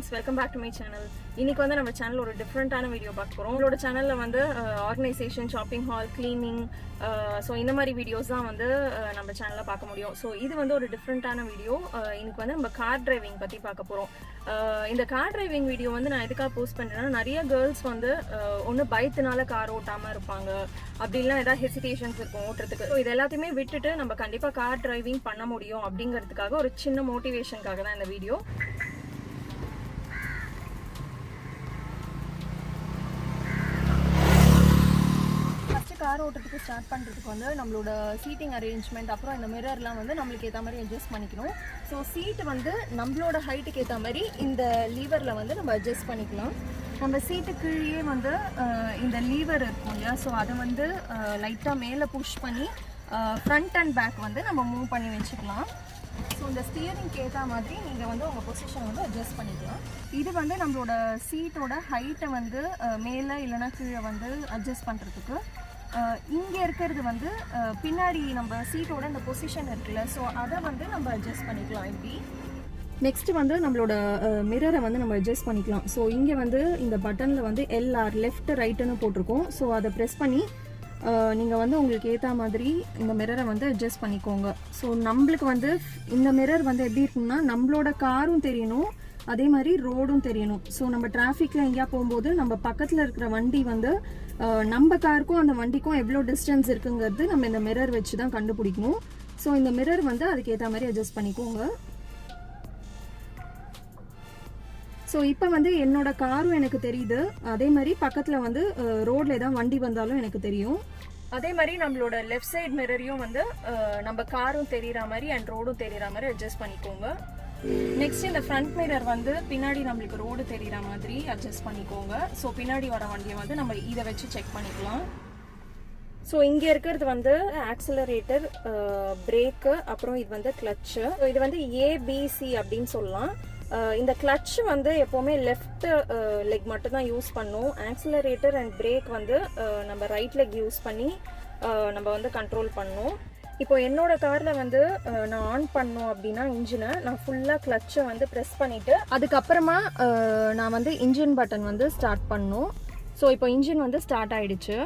friends, welcome back to my channel. இன்னைக்கு வந்து நம்ம சேனல் ஒரு டிஃபரெண்டான வீடியோ பார்க்க போறோம். உங்களோட சேனல்ல வந்து organisation, shopping hall, cleaning, so இந்த மாதிரி வீடியோஸ் தான் வந்து நம்ம சேனல்ல பார்க்க முடியும். ஸோ இது வந்து ஒரு டிஃப்ரெண்டான வீடியோ. இன்னைக்கு வந்து நம்ம கார் டிரைவிங் பத்தி பார்க்க போறோம். இந்த கார் டிரைவிங் வீடியோ வந்து நான் எதுக்காக போஸ்ட் பண்றேன்னா, நிறைய கேர்ள்ஸ் வந்து ஒன்று பயத்தினால கார் ஓட்டாம இருப்பாங்க, அப்படிலாம் ஏதாவது ஹெசிடேஷன்ஸ் இருக்கும் ஓட்டுறதுக்கு. ஸோ இது எல்லாத்தையுமே விட்டுட்டு நம்ம கண்டிப்பா கார் டிரைவிங் பண்ண முடியும் அப்படிங்கிறதுக்காக ஒரு சின்ன மோட்டிவேஷனுக்காக தான் இந்த வீடியோ. கார் ஓட்டுறதுக்கு ஸ்டார்ட் பண்ணுறதுக்கு வந்து நம்மளோட சீட்டிங் அரேஞ்ச்மெண்ட், அப்புறம் இந்த மிரர்லாம் வந்து நம்மளுக்கு ஏற்ற மாதிரி அட்ஜஸ்ட் பண்ணிக்கணும். ஸோ சீட்டு வந்து நம்மளோட ஹைட்டுக்கு ஏற்ற மாதிரி இந்த லீவரில் வந்து நம்ம அட்ஜஸ்ட் பண்ணிக்கலாம். நம்ம சீட்டு கீழே வந்து இந்த லீவர் இருக்கும் இல்லையா, ஸோ அதை வந்து லைட்டாக மேலே புஷ் பண்ணி ஃப்ரண்ட் அண்ட் பேக் வந்து நம்ம மூவ் பண்ணி வச்சுக்கலாம். ஸோ இந்த ஸ்டியரிங்க்கு ஏற்ற மாதிரி நீங்கள் வந்து உங்கள் பொசிஷன் வந்து அட்ஜஸ்ட் பண்ணிக்கலாம். இது வந்து நம்மளோட சீட்டோட ஹைட்டை வந்து மேலே இல்லைனா கீழே வந்து அட்ஜஸ்ட் பண்ணுறதுக்கு. இங்கே இருக்கிறது வந்து பின்னாடி நம்ம சீட்டோட இந்த பொசிஷன் இருக்குல்ல, ஸோ அதை வந்து நம்ம அட்ஜஸ்ட் பண்ணிக்கலாம். இப்படி நெக்ஸ்ட்டு வந்து நம்மளோட மிரரை வந்து நம்ம அட்ஜஸ்ட் பண்ணிக்கலாம். ஸோ இங்கே வந்து இந்த பட்டனில் வந்து எல்ஆர் லெஃப்ட் ரைட்டுன்னு போட்டிருக்கோம். ஸோ அதை ப்ரெஸ் பண்ணி நீங்கள் வந்து உங்களுக்கு ஏற்ற மாதிரி இந்த மிரரை வந்து அட்ஜஸ்ட் பண்ணிக்கோங்க. ஸோ நம்மளுக்கு வந்து இந்த மிரர் வந்து எப்படி இருக்குன்னா, நம்மளோட காரும் தெரியணும், அதே மாதிரி ரோடும் தெரியணும். ஸோ நம்ம டிராஃபிக்கில் எங்கேயா போகும்போது நம்ம பக்கத்தில் இருக்கிற வண்டி வந்து நம்ம காருக்கும் அந்த வண்டிக்கும் எவ்வளோ டிஸ்டன்ஸ் இருக்குங்கிறது நம்ம இந்த மிரர் வச்சு தான் கண்டுபிடிக்கணும். ஸோ இந்த மிரர் வந்து அதுக்கு ஏற்ற மாதிரி அட்ஜஸ்ட் பண்ணிக்கோங்க. ஸோ இப்போ வந்து என்னோட காரும் எனக்கு தெரியுது, அதே மாதிரி பக்கத்தில் வந்து ரோட்ல ஏதாவது வண்டி வந்தாலும் எனக்கு தெரியும். அதே மாதிரி நம்மளோட லெஃப்ட் சைட் மிரரையும் வந்து நம்ம காரும் தெரிகிற மாதிரி அண்ட் ரோடும் தெரிகிற மாதிரி அட்ஜஸ்ட் பண்ணிக்கோங்க. நெக்ஸ்ட் இந்த ஃப்ரண்ட் மிரர் வந்து பின்னாடி நம்மளுக்கு ரோடு தெரிகிற மாதிரி அட்ஜஸ்ட் பண்ணிக்கோங்க. ஸோ பின்னாடி வர வண்டியை வந்து நம்ம இதை வச்சு செக் பண்ணிக்கலாம். ஸோ இங்கே இருக்கிறது வந்து ஆக்சிலரேட்டர், பிரேக்கு, அப்புறம் இது வந்து கிளச்சு. இது வந்து ஏபிசி அப்படின்னு சொல்லலாம். இந்த கிளட்ச் வந்து எப்போவுமே லெஃப்ட் லெக் மட்டும் தான் யூஸ் பண்ணும். ஆக்சிலரேட்டர் அண்ட் பிரேக் வந்து நம்ம ரைட் லெக் யூஸ் பண்ணி நம்ம வந்து கண்ட்ரோல் பண்ணணும். இப்போ என்னோட காரில் வந்து நான் ஆன் பண்ணோம் அப்படின்னா இன்ஜினை நான் ஃபுல்லாக கிளட்சை வந்து ப்ரெஸ் பண்ணிவிட்டு அதுக்கப்புறமா நான் வந்து இன்ஜின் பட்டன் வந்து ஸ்டார்ட் பண்ணணும். ஸோ இப்போ இன்ஜின் வந்து ஸ்டார்ட் ஆகிடுச்சு.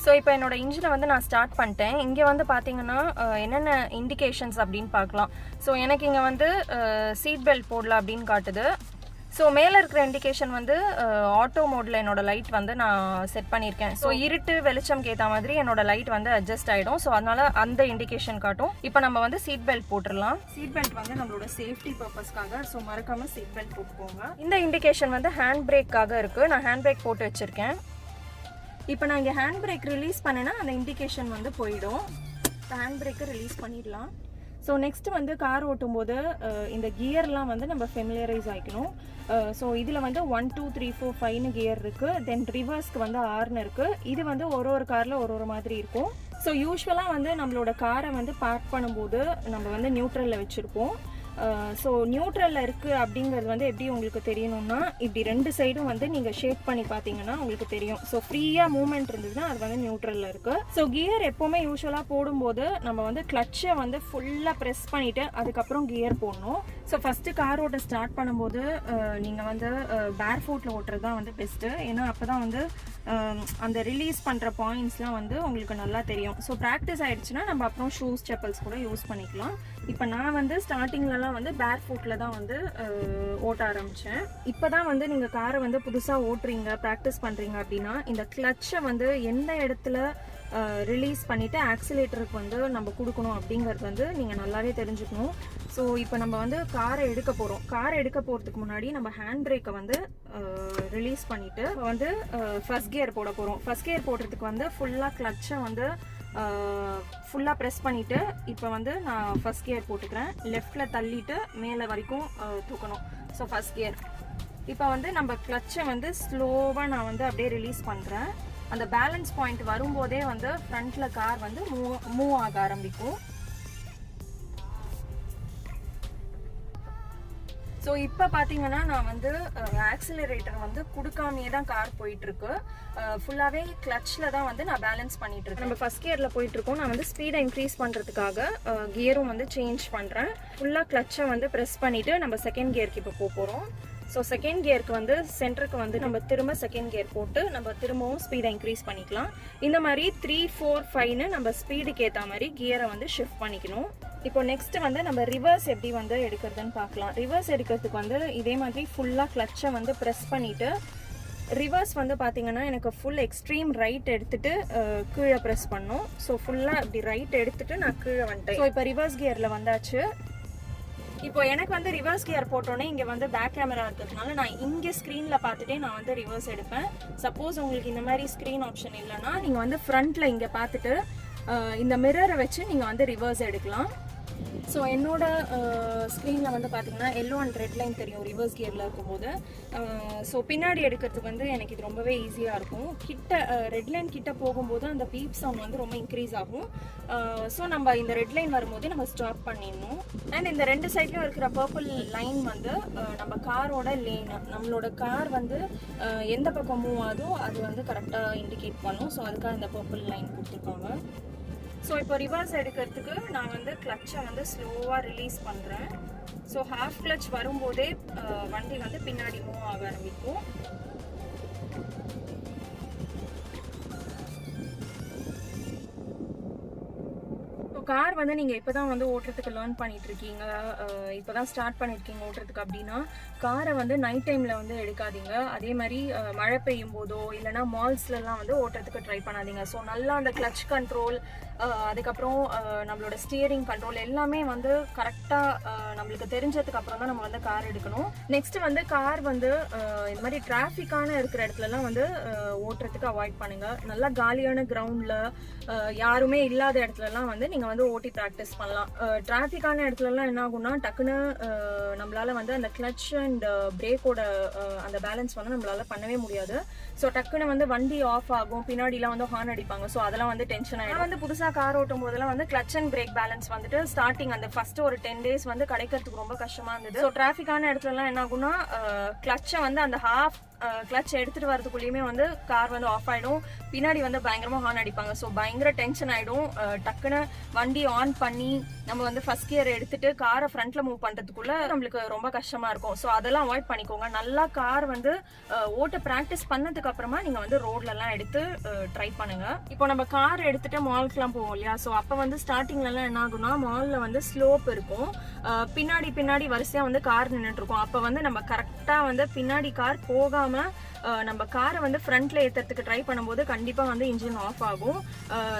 ஸோ இப்போ என்னோட இன்ஜினை வந்து நான் ஸ்டார்ட் பண்ணிட்டேன். இங்கே வந்து பார்த்தீங்கன்னா என்னென்ன இண்டிகேஷன்ஸ் அப்படின்னு பார்க்கலாம். ஸோ எனக்கு இங்கே வந்து சீட் பெல்ட் போடல அப்படின்னு காட்டுது. ஸோ மேலே இருக்கிற இண்டிகேஷன் வந்து ஆட்டோ மோடில் என்னோட லைட் வந்து நான் செட் பண்ணியிருக்கேன். ஸோ இருட்டு வெளிச்சம்க்கு ஏற்ற மாதிரி என்னோட லைட் வந்து அட்ஜஸ்ட் ஆகிடும். ஸோ அதனால அந்த இண்டிகேஷன் காட்டும். இப்போ நம்ம வந்து சீட் பெல்ட் போட்டுடலாம். சீட் பெல்ட் வந்து நம்மளோட சேஃப்டி பர்பஸ்க்காக, ஸோ மறக்காமல் சீட் பெல்ட் போட்டுக்கோங்க. இந்த இண்டிகேஷன் வந்து ஹேண்ட் பிரேக்காக இருக்குது. நான் ஹேண்ட் பிரேக் போட்டு வச்சுருக்கேன். இப்போ நான் இங்கே ஹேண்ட் பிரேக் ரிலீஸ் பண்ணேன்னா அந்த இண்டிகேஷன் வந்து போயிடும். ஹேண்ட் பிரேக்கை ரிலீஸ் பண்ணிடலாம். ஸோ நெக்ஸ்ட் வந்து கார் ஓட்டும்போது இந்த கியர்லாம் வந்து நம்ம ஃபெமிலியரைஸ் ஆகிக்கணும். ஸோ இதில் வந்து 1 2 3 4 5 கியர் இருக்குது. தென் ரிவர்ஸ்க்கு வந்து 6 இருக்குது. இது வந்து ஒரு காரில் ஒரு மாதிரி இருக்கும். ஸோ யூஸ்வலாக வந்து நம்மளோட காரை வந்து பார்க் பண்ணும்போது நம்ம வந்து நியூட்ரலில் வச்சுருப்போம். ஸோ நியூட்ரலில் இருக்குது அப்படிங்கிறது வந்து எப்படி உங்களுக்கு தெரியணும்னா, இப்படி ரெண்டு சைடும் வந்து நீங்கள் ஷேக் பண்ணி பார்த்தீங்கன்னா உங்களுக்கு தெரியும். ஸோ ஃப்ரீயாக மூவ்மெண்ட் இருந்ததுன்னா அது வந்து நியூட்ரலில் இருக்குது. ஸோ கியர் எப்போவுமே யூஸ்வலாக போடும்போது நம்ம வந்து கிளட்சை வந்து ஃபுல்லாக ப்ரெஸ் பண்ணிவிட்டு அதுக்கப்புறம் கியர் போடணும். ஸோ ஃபஸ்ட்டு கார் ஓட்ட ஸ்டார்ட் பண்ணும்போது நீங்கள் வந்து பேர் ஃபுட்டில் ஓட்டுறது தான் வந்து பெஸ்ட்டு. ஏன்னா அப்போ தான் வந்து அந்த ரிலீஸ் பண்ணுற பாயிண்ட்ஸ்லாம் வந்து உங்களுக்கு நல்லா தெரியும். ஸோ ப்ராக்டிஸ் ஆகிடுச்சுன்னா நம்ம அப்புறம் ஷூஸ், செப்பல்ஸ் கூட யூஸ் பண்ணிக்கலாம். இப்போ நான் வந்து ஸ்டார்டிங்லலாம் வந்து பேர் ஃபுட்டில் தான் வந்து ஓட்ட ஆரம்பித்தேன். இப்போ தான் வந்து நீங்கள் காரை வந்து புதுசாக ஓட்டுறீங்க, ப்ராக்டிஸ் பண்ணுறீங்க அப்படின்னா இந்த கிளட்சை வந்து எந்த இடத்துல ரிலீஸ் பண்ணிவிட்டு ஆக்சிலேட்டருக்கு வந்து நம்ம கொடுக்கணும் அப்படிங்கிறது வந்து நீங்கள் நல்லாவே தெரிஞ்சுக்கணும். ஸோ இப்போ நம்ம வந்து காரை எடுக்க போகிறோம். காரை எடுக்க போகிறதுக்கு முன்னாடி நம்ம ஹேண்ட் பிரேக்கை வந்து ரிலீஸ் பண்ணிவிட்டு வந்து ஃபர்ஸ்ட் கியர் போட போகிறோம். ஃபர்ஸ்ட் கியர் போடுறதுக்கு வந்து ஃபுல்லாக கிளட்சை வந்து ஃபுல்லாக ப்ரெஸ் பண்ணிவிட்டு இப்போ வந்து நான் ஃபர்ஸ்ட் கியர் போட்டுக்கிறேன். லெஃப்டில் தள்ளிட்டு மேலே வரைக்கும் தூக்கணும். So first gear. இப்போ வந்து நம்ம கிளட்சை வந்து ஸ்லோவாக நான் வந்து அப்படியே ரிலீஸ் பண்ணுறேன். அந்த பேலன்ஸ் பாயிண்ட் வரும்போதே வந்து ஃப்ரண்ட்டில் கார் வந்து மூவ் ஆக ஆரம்பிக்கும். ஸோ இப்போ பார்த்தீங்கன்னா நான் வந்து ஆக்சிலரேட்டர் வந்து கொடுக்காமையே தான் கார் போயிட்டுருக்கு. ஃபுல்லாகவே கிளச்சில் தான் வந்து நான் பேலன்ஸ் பண்ணிட்டு இருக்கேன். நம்ம ஃபர்ஸ்ட் கியரில் போயிட்டுருக்கோம். நான் வந்து ஸ்பீடை இன்க்ரீஸ் பண்ணுறதுக்காக கியரும் வந்து சேஞ்ச் பண்ணுறேன். ஃபுல்லாக கிளச்சை வந்து ப்ரெஸ் பண்ணிவிட்டு நம்ம செகண்ட் கியருக்கு இப்போ போகிறோம். ஸோ செகண்ட் கியருக்கு வந்து சென்டருக்கு வந்து நம்ம திரும்ப செகண்ட் கியர் போட்டு நம்ம திரும்பவும் ஸ்பீடை இன்க்ரீஸ் பண்ணிக்கலாம். இந்த மாதிரி 3, 4, 5ன்னு நம்ம ஸ்பீடுக்கு ஏற்ற மாதிரி கியரை வந்து ஷிஃப்ட் பண்ணிக்கணும். இப்போ நெக்ஸ்ட் வந்து நம்ம ரிவர்ஸ் எப்படி வந்து எடுக்கிறதுன்னு பார்க்கலாம். ரிவர்ஸ் எடுக்கிறதுக்கு வந்து இதே மாதிரி ஃபுல்லாக கிளச்சை வந்து ப்ரெஸ் பண்ணிவிட்டு ரிவர்ஸ் வந்து பார்த்தீங்கன்னா எனக்கு ஃபுல் எக்ஸ்ட்ரீம் ரைட் எடுத்துட்டு கீழே ப்ரெஸ் பண்ணோம். ஸோ ஃபுல்லாக இப்படி ரைட் எடுத்துட்டு நான் கீழே வந்துட்டேன். ஸோ இப்போ ரிவர்ஸ் கியரில் வந்தாச்சு. இப்போ எனக்கு வந்து ரிவர்ஸ் கியர் போட்டோன்னே இங்கே வந்து பேக் கேமரா இருக்கிறதுனால நான் இங்கே ஸ்க்ரீனில் பார்த்துட்டே நான் வந்து ரிவர்ஸ் எடுப்பேன். சப்போஸ் உங்களுக்கு இந்த மாதிரி ஸ்க்ரீன் ஆப்ஷன் இல்லைன்னா நீங்கள் வந்து ஃப்ரண்ட்டில் இங்கே பார்த்துட்டு இந்த மிரரை வச்சு நீங்கள் வந்து ரிவர்ஸ் எடுக்கலாம். ஸோ என்னோட ஸ்க்ரீனில் வந்து பார்த்தீங்கன்னா எல்லோ அண்ட் ரெட் லைன் தெரியும் ரிவர்ஸ் கியரில் இருக்கும்போது. ஸோ பின்னாடி எடுக்கிறதுக்கு வந்து எனக்கு இது ரொம்பவே ஈஸியாக இருக்கும். கிட்ட ரெட் லைன் கிட்ட போகும்போது அந்த பீப் சவுண்ட் வந்து ரொம்ப இன்க்ரீஸ் ஆகும். ஸோ நம்ம இந்த ரெட் லைன் வரும்போது நம்ம ஸ்டாப் பண்ணிடணும். அண்ட் இந்த ரெண்டு சைட்லையும் இருக்கிற பர்பிள் லைன் வந்து நம்ம காரோட லேன், நம்மளோட கார் வந்து எந்த பக்கம் மூவ் ஆகுதோ அது வந்து கரெக்டாக இண்டிகேட் பண்ணும். ஸோ அதுக்காக இந்த பர்பிள் லைன் கொடுத்துருக்காங்க. ஸோ இப்போ ரிவர்ஸ் எடுக்கிறதுக்கு நான் வந்து கிளச்சை வந்து ஸ்லோவாக ரிலீஸ் பண்ணுறேன். ஸோ ஹாஃப் கிளச் வரும்போதே வண்டி வந்து பின்னாடி மூவ் ஆக ஆரம்பிக்கும். கார் வந்து நீங்கள் இப்போ தான் வந்து ஓட்டுறதுக்கு லேர்ன் பண்ணிட்டு இருக்கீங்க, இப்போ தான் ஸ்டார்ட் பண்ணியிருக்கீங்க ஓட்டுறதுக்கு அப்படின்னா காரை வந்து நைட் டைமில் வந்து எடுக்காதீங்க. அதே மாதிரி மழை பெய்யும் போதோ இல்லைனா மால்ஸ்லலாம் வந்து ஓட்டுறதுக்கு ட்ரை பண்ணாதீங்க. ஸோ நல்லா அந்த கிளச் கண்ட்ரோல், அதுக்கப்புறம் நம்மளோட ஸ்டியரிங் கண்ட்ரோல் எல்லாமே வந்து கரெக்டாக நம்மளுக்கு தெரிஞ்சதுக்கு அப்புறம் தான் நம்ம வந்து கார் எடுக்கணும். நெக்ஸ்ட் வந்து கார் வந்து இந்த மாதிரி டிராஃபிக்கான இருக்கிற இடத்துலலாம் வந்து ஓட்டுறதுக்கு அவாய்ட் பண்ணுங்கள். நல்லா காலியான கிரவுண்டில் யாருமே இல்லாத இடத்துலலாம் வந்து நீங்கள் வந்து ஓட்டி ப்ராக்டிஸ் பண்ணலாம். டிராஃபிக்கான இடத்துலலாம் என்ன ஆகும்னா டக்குன்னு நம்மளால வந்து அந்த கிளச் அண்ட் பிரேக்கோட அந்த பேலன்ஸ் வந்து நம்மளால பண்ணவே முடியாது. ஸோ டக்குன்னு வந்து வண்டி ஆஃப் ஆகும், பின்னாடிலாம் வந்து ஹார்ன் அடிப்பாங்க. ஸோ அதெல்லாம் வந்து டென்ஷன் ஆகிடும். வந்து புதுசாக கார் ஓட்டும் போதெல்லாம் வந்து கிளச் அண்ட் பிரேக் பேலன்ஸ் வந்துட்டு ஸ்டார்டிங் அந்த ஃபர்ஸ்ட் ஒரு 10 days வந்து கிடைக்கிறதுக்கு ரொம்ப கஷ்டமா இருந்தது. ஸோ டிராஃபிக்கான இடத்துலலாம் என்ன ஆகும்னா கிளச்சை வந்து அந்த ஹாஃப் கிளச் எடுத்துட்டு வரதுக்குள்ளேயுமே வந்து கார் வந்து ஆஃப் ஆகிடும், பின்னாடி வந்து பயங்கரமாக ஹார்ன் அடிப்பாங்க. ஸோ பயங்கர டென்ஷன் ஆகிடும். டக்குன்னு வண்டி ஆன் பண்ணி நம்ம வந்து ஃபர்ஸ்ட் கியர் எடுத்துட்டு காரை ஃப்ரண்ட்ல மூவ் பண்ணுறதுக்குள்ள நம்மளுக்கு ரொம்ப கஷ்டமாக இருக்கும். ஸோ அதெல்லாம் அவாய்ட் பண்ணிக்கோங்க. நல்லா கார் வந்து ஓட்ட ப்ராக்டிஸ் பண்ணதுக்கு அப்புறமா நீங்கள் வந்து ரோட்லலாம் எடுத்து ட்ரை பண்ணுங்க. இப்போ நம்ம கார் எடுத்துட்டு மால்க்குலாம் போவோம் இல்லையா, ஸோ அப்போ வந்து ஸ்டார்டிங்லலாம் என்ன ஆகும்னா மாலில் வந்து ஸ்லோப் இருக்கும், பின்னாடி வரிசையாக வந்து கார் நின்றுட்டு இருக்கும். அப்போ வந்து நம்ம கரெக்டாக வந்து பின்னாடி கார் போகாம நம்ம காரை வந்து ஃப்ரண்ட்ல ஏற்றுறதுக்கு ட்ரை பண்ணும்போது கண்டிப்பாக வந்து இன்ஜின் ஆஃப் ஆகும்.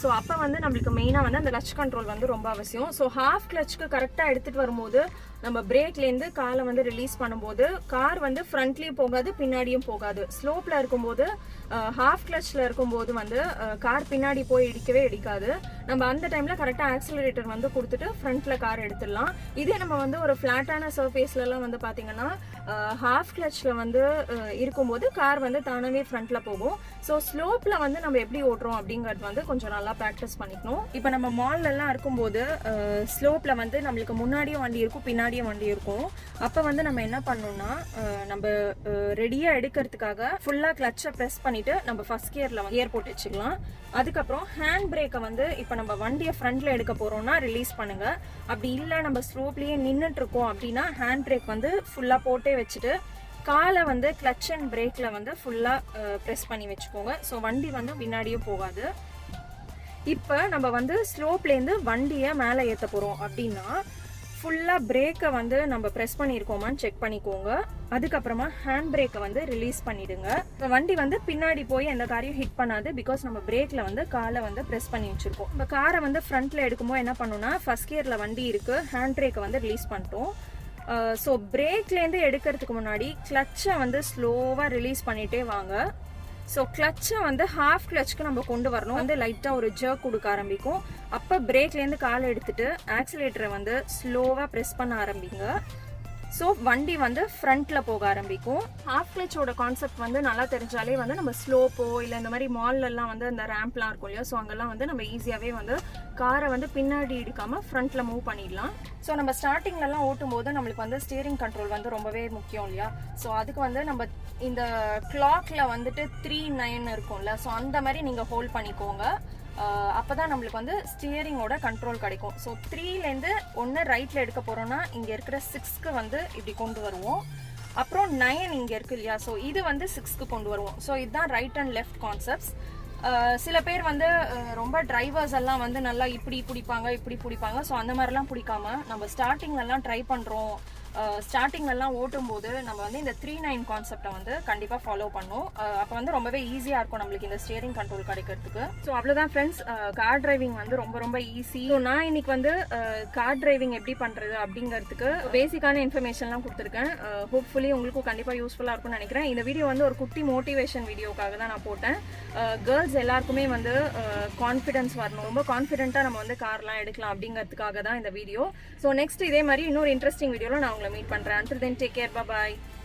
ஸோ அப்போ வந்து நம்மளுக்கு மெயினாக வந்து அந்த கிளச் கண்ட்ரோல் வந்து ரொம்ப அவசியம். ஸோ ஹாஃப் கிளச்சுக்கு கரெக்டாக எடுத்துகிட்டு வரும்போது நம்ம பிரேக்லேருந்து காலை வந்து ரிலீஸ் பண்ணும்போது கார் வந்து ஃப்ரண்ட்லேயும் போகாது பின்னாடியும் போகாது. ஸ்லோப்பில் இருக்கும்போது ஹாஃப் கிளச்சில் இருக்கும்போது வந்து கார் பின்னாடி போய் இடிக்கவே இடிக்காது. நம்ம அந்த டைமில் கரெக்டாக ஆக்சிலரேட்டர் வந்து கொடுத்துட்டு ஃப்ரண்ட்டில் கார் எடுத்துடலாம். இதே நம்ம வந்து ஒரு ஃப்ளாட்டான சர்ஃபேஸ்லலாம் வந்து பார்த்தீங்கன்னா ஹாஃப் கிளச்சில் வந்து இருக்கும்போது கார் வந்து தானாகவே ஃப்ரண்ட்டில் போகும். ஸோ ஸ்லோப்பில் வந்து நம்ம எப்படி ஓட்டுறோம் அப்படிங்கிறது வந்து கொஞ்சம் நல்லா ப்ராக்டிஸ் பண்ணிக்கணும். இப்போ நம்ம மால்லலாம் இருக்கும்போது ஸ்லோப்பில் வந்து நம்மளுக்கு முன்னாடியும் வண்டி இருக்கும் பின்னாடியும் வண்டி இருக்கும். அப்போ வந்து நம்ம என்ன பண்ணணும்னா நம்ம ரெடியாக எடுக்கிறதுக்காக ஃபுல்லாக கிளச்சை ப்ரெஸ் பண்ணிவிட்டு நம்ம ஃபர்ஸ்ட் கியரில் வந்து கியர் போட்டு வச்சுக்கலாம். அதுக்கப்புறம் ஹேண்ட் பிரேக்கை வந்து இப்போ நம்ம வண்டியை ஃப்ரண்ட்டில் எடுக்க போகிறோம்னா ரிலீஸ் பண்ணுங்கள். அப்படி இல்லை நம்ம ஸ்லோப்லேயே நின்றுட்டு இருக்கோம் அப்படின்னா ஹேண்ட் பிரேக் வந்து ஃபுல்லாக போட்டே வச்சுட்டு காலை வந்து கிளச் அண்ட் பிரேக்கில் வந்து ஃபுல்லாக ப்ரெஸ் பண்ணி வச்சுக்கோங்க. ஸோ வண்டி வந்து பின்னாடியே போகாது. இப்போ நம்ம வந்து ஸ்லோப்லேருந்து வண்டியை மேலே ஏற்ற போகிறோம் அப்படின்னா ஃபுல்லாக பிரேக்கை வந்து நம்ம ப்ரெஸ் பண்ணியிருக்கோமான்னு செக் பண்ணிக்கோங்க. அதுக்கப்புறமா ஹேண்ட் பிரேக்கை வந்து ரிலீஸ் பண்ணிடுங்க. இப்போ வண்டி வந்து பின்னாடி போய் எந்த காரையும் ஹிட் பண்ணாது, பிகாஸ் நம்ம பிரேக்கில் வந்து காலை வந்து ப்ரெஸ் பண்ணி வச்சுருக்கோம். நம்ம காரை வந்து ஃப்ரண்ட்டில் எடுக்கும்போது என்ன பண்ணணும்னா ஃபர்ஸ்ட் கியரில் வண்டி இருக்குது, ஹேண்ட் பிரேக்கை வந்து ரிலீஸ் பண்ணிட்டோம். ஸோ பிரேக்லேருந்து எடுக்கிறதுக்கு முன்னாடி கிளச்சை வந்து ஸ்லோவாக ரிலீஸ் பண்ணிகிட்டே வாங்க. ஸோ கிளச்சை வந்து ஹாஃப் கிளச்சுக்கு நம்ம கொண்டு வரணும். வந்து லைட்டாக ஒரு ஜர்க் கொடுக்க ஆரம்பிக்கும். அப்போ பிரேக்லேருந்து காலை எடுத்துட்டு ஆக்சிலேட்டரை வந்து ஸ்லோவாக ப்ரெஸ் பண்ண ஆரம்பிங்க. ஸோ வண்டி வந்து ஃப்ரண்ட்டில் போக ஆரம்பிக்கும். ஹாஃப் கிளச்சோட கான்செப்ட் வந்து நல்லா தெரிஞ்சாலே வந்து நம்ம ஸ்லோப்போ இல்லை இந்த மாதிரி மால்லலாம் வந்து அந்த ரேம்ப்லாம் இருக்கும் இல்லையா, ஸோ அங்கெல்லாம் வந்து நம்ம ஈஸியாகவே வந்து காரை வந்து பின்னாடி இடிக்காமல் ஃப்ரண்ட்டில் மூவ் பண்ணிடலாம். ஸோ நம்ம ஸ்டார்டிங்லலாம் ஓட்டும் போது நம்மளுக்கு வந்து ஸ்டியரிங் கண்ட்ரோல் வந்து ரொம்பவே முக்கியம் இல்லையா. ஸோ அதுக்கு வந்து நம்ம இந்த கிளாக்ல வந்துட்டு 3-9 இருக்கும்ல, ஸோ அந்த மாதிரி நீங்கள் ஹோல்ட் பண்ணிக்கோங்க. அப்போ தான் நம்மளுக்கு வந்து ஸ்டியரிங்கோட கண்ட்ரோல் கிடைக்கும். ஸோ 3லேருந்து ஒன்று ரைட்டில் எடுக்க போகிறோன்னா இங்கே இருக்கிற 6க்கு வந்து இப்படி கொண்டு வருவோம். அப்புறம் 9 இங்கே இருக்கு இல்லையா, ஸோ இது வந்து 6க்கு கொண்டு வருவோம். ஸோ இதுதான் ரைட் அண்ட் லெஃப்ட் கான்செப்ட்ஸ். சில பேர் வந்து ரொம்ப டிரைவர்ஸ் எல்லாம் வந்து நல்லா இப்படி பிடிப்பாங்க. ஸோ அந்த மாதிரிலாம் பிடிக்காம நம்ம ஸ்டார்டிங்லலாம் ட்ரை பண்ணுறோம், ஸ்டார்டிங்லலாம் ஓட்டும் போது நம்ம வந்து இந்த 3-9 கான்செப்டை வந்து கண்டிப்பாக ஃபாலோ பண்ணும். அப்போ வந்து ரொம்பவே ஈஸியாக இருக்கும் நம்மளுக்கு இந்த ஸ்டியரிங் கண்ட்ரோல் கிடைக்கிறதுக்கு. ஸோ அவ்வளோதான் ஃப்ரெண்ட்ஸ், கார் டிரைவிங் வந்து ரொம்ப ரொம்ப ஈஸி. ஸோ நான் இன்னைக்கு வந்து கார் டிரைவிங் எப்படி பண்ணுறது அப்படிங்கிறதுக்கு பேசிக்கான இன்ஃபர்மேஷன்லாம் கொடுத்துருக்கேன். ஹோப்ஃபுல்லி உங்களுக்கும் கண்டிப்பாக யூஸ்ஃபுல்லாக இருக்கும்னு நினைக்கிறேன். இந்த வீடியோ வந்து ஒரு குட்டி மோட்டிவேஷன் வீடியோக்காக தான் நான் போட்டேன். கேர்ள்ஸ் எல்லாருக்குமே வந்து கான்ஃபிடன்ஸ் வரணும், ரொம்ப கான்ஃபிடென்ட்டாக நம்ம வந்து கார்லாம் எடுக்கலாம் அப்படிங்கிறதுக்காக தான் இந்த வீடியோ. ஸோ நெக்ஸ்ட் இதே மாதிரி இன்னொரு இன்ட்ரெஸ்டிங் வீடியோவில் நான் உங்களை மீட் பண்ணுறேன். Until then, take care. Bye bye.